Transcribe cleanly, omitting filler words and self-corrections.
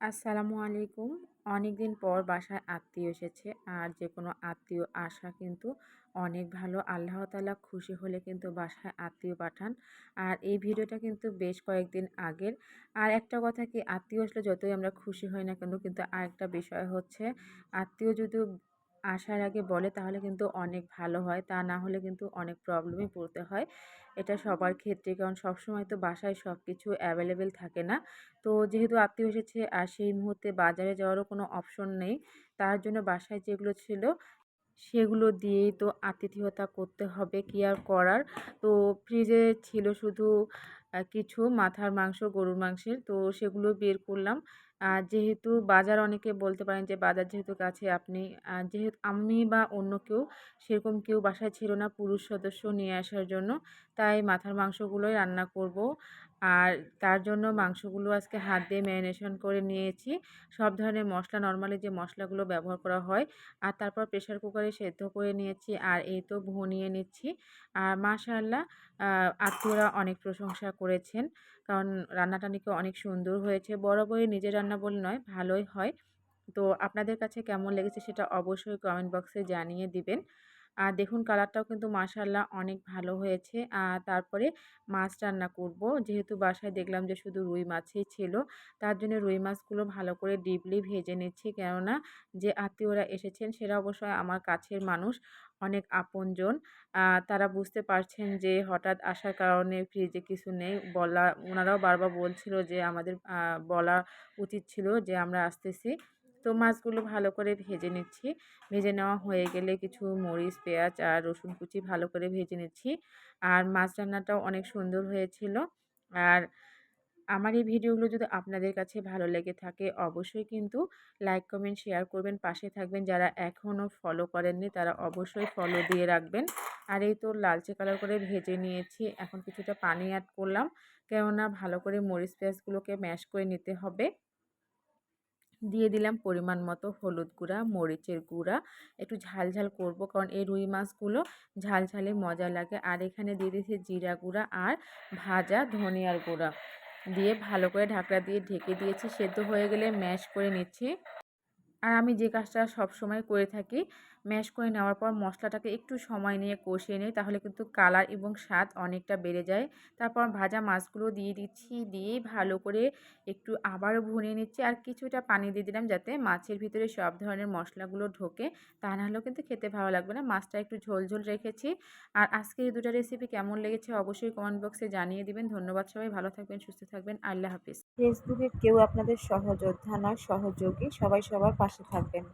আসসালামু আলাইকুম। অনেকদিন পর বাসায় আত্মীয় এসেছে। আর যেকোনো আত্মীয় আসা কিন্তু অনেক ভালো। আল্লাহ তাআলা খুশি হলে কিন্তু বাসায় আত্মীয় পাঠান। আর এই ভিডিওটা কিন্তু বেশ কয়েকদিন আগের। আর একটা কথা কি, আত্মীয় আসলে যতই আমরা খুশি হই না কেন, কিন্তু আরেকটা বিষয় হচ্ছে আত্মীয় যদি আসার আগে বলে তাহলে কিন্তু অনেক ভালো হয়। তা না হলে কিন্তু অনেক প্রবলেমে পড়তে হয়। এটা সবার ক্ষেত্রে, কারণ সবসময় তো বাসায় সবকিছু এভেলেবেল থাকে না। তো যেহেতু আত্মীয় এসেছে আর সেই মুহূর্তে বাজারে যাওয়ারও কোনো অপশন নেই, তার জন্য বাসায় যেগুলো ছিল সেগুলো দিয়েই তো আতিথেয়তা করতে হবে, কি আর করার। তো ফ্রিজে ছিল শুধু কিছু মাথার মাংস, গরুর মাংসের, তো সেগুলো বের করলাম। যেহেতু বাজার, অনেকে বলতে পারেন যে বাজার যেহেতু কাছে, আপনি যেহেতু আমি বা অন্য কেউ সেরকম কেউ বাসায় ছিল না পুরুষ সদস্য নিয়ে আসার জন্য, তাই মাথার মাংসগুলোই রান্না করব। আর তার জন্য মাংসগুলো আজকে হাত দিয়ে ম্যারিনেশন করে নিয়েছি। সব ধরনের মশলা, নরমালি যে মশলাগুলো ব্যবহার করা হয়, আর তারপর প্রেশার কুকারে সেদ্ধ করে নিয়েছি। আর এই তো ভুনিয়ে নিচ্ছি। আর মাশাআল্লাহ, আত্মীয়রা অনেক প্রশংসা করেছেন, কারণ রান্নাটা নাকি অনেক সুন্দর হয়েছে। বরাবরই নিজের রান্না বলে নয়, ভালোই হয়। তো আপনাদের কাছে কেমন লেগেছে সেটা অবশ্যই কমেন্ট বক্সে জানিয়ে দিবেন। আর দেখুন, কালারটাও কিন্তু মাশাআল্লাহ অনেক ভালো হয়েছে। তারপরে মাছ রান্না করব। যেহেতু বাসায় দেখলাম যে শুধু রুই মাছই ছিল, তার জন্য রুই মাছগুলো ভালো করে ডিপলি ভেজে নিচ্ছি। কেননা যে আত্মীয়রা এসেছেন সেরা অবশ্যই আমার কাছের মানুষ, অনেক আপনজন। তারা বুঝতে পারছেন যে হঠাৎ আসার কারণে ফ্রিজে কিছু নেই। ওনারাও বারবার বলছিল যে আমাদের বলা উচিত ছিল যে আমরা আসতেছি। তো মাছগুলো ভালো করে ভেজে নিচ্ছি। ভেজে নেওয়া হয়ে গেলে কিছু মরিচ, পেঁয়াজ আর রসুন কুচি ভালো করে ভেজে নিচ্ছি। আর মাছ রান্নাটাও অনেক সুন্দর হয়েছিল। আর আমার এই ভিডিওগুলো যদি আপনাদের কাছে ভালো লেগে থাকে, অবশ্যই কিন্তু লাইক, কমেন্ট, শেয়ার করবেন, পাশে থাকবেন। যারা এখনও ফলো করেননি তারা অবশ্যই ফলো দিয়ে রাখবেন। আর এই তো লালচে কালার করে ভেজে নিয়েছি। এখন কিছুটা পানি অ্যাড করলাম, কেননা ভালো করে মরিচ পেঁয়াজগুলোকে ম্যাশ করে নিতে হবে। দিয়ে দিলাম পরিমাণ মতো হলুদ গুঁড়া, মরিচের গুঁড়া। একটু ঝাল ঝাল করব, কারণ এই রুই মাছগুলো ঝাল ঝালে মজা লাগে। আর এখানে দিয়ে দিয়েছি জিরা গুঁড়া আর ভাজা ধনিয়ার গুঁড়া। দিয়ে ভালো করে ঢাকনা দিয়ে ঢেকে দিয়েছি। সেদ্ধ হয়ে গেলে ম্যাশ করে নিচ্ছি। আর আমি যে কাজটা সবসময় করে থাকি, ম্যাশ করে নেওয়ার পর মশলাটাকে একটু সময় নিয়ে কষিয়ে নিই, তাহলে কিন্তু কালার এবং স্বাদ অনেকটা বেড়ে যায়। তারপর ভাজা মাছগুলো দিয়ে দিচ্ছি, দিয়ে ভালো করে একটু আবারও ভুনিয়ে নিচ্ছি। আর কিছুটা পানি দিয়ে দিলাম যাতে মাছের ভিতরে সব ধরনের মশলাগুলো ঢোকে, তা নাহলেও কিন্তু খেতে ভালো লাগবে না। মাছটা একটু ঝোল ঝোল রেখেছি। আর আজকে এই দুটো রেসিপি কেমন লেগেছে অবশ্যই কমেন্ট বক্সে জানিয়ে দিবেন। ধন্যবাদ সবাই, ভালো থাকবেন, সুস্থ থাকবেন, আল্লাহ হাফিজ। ফেসবুকে কেউ আপনাদের সহযোদ্ধা নয়, সহযোগী। সবাই সবার পাশে থাকবেন।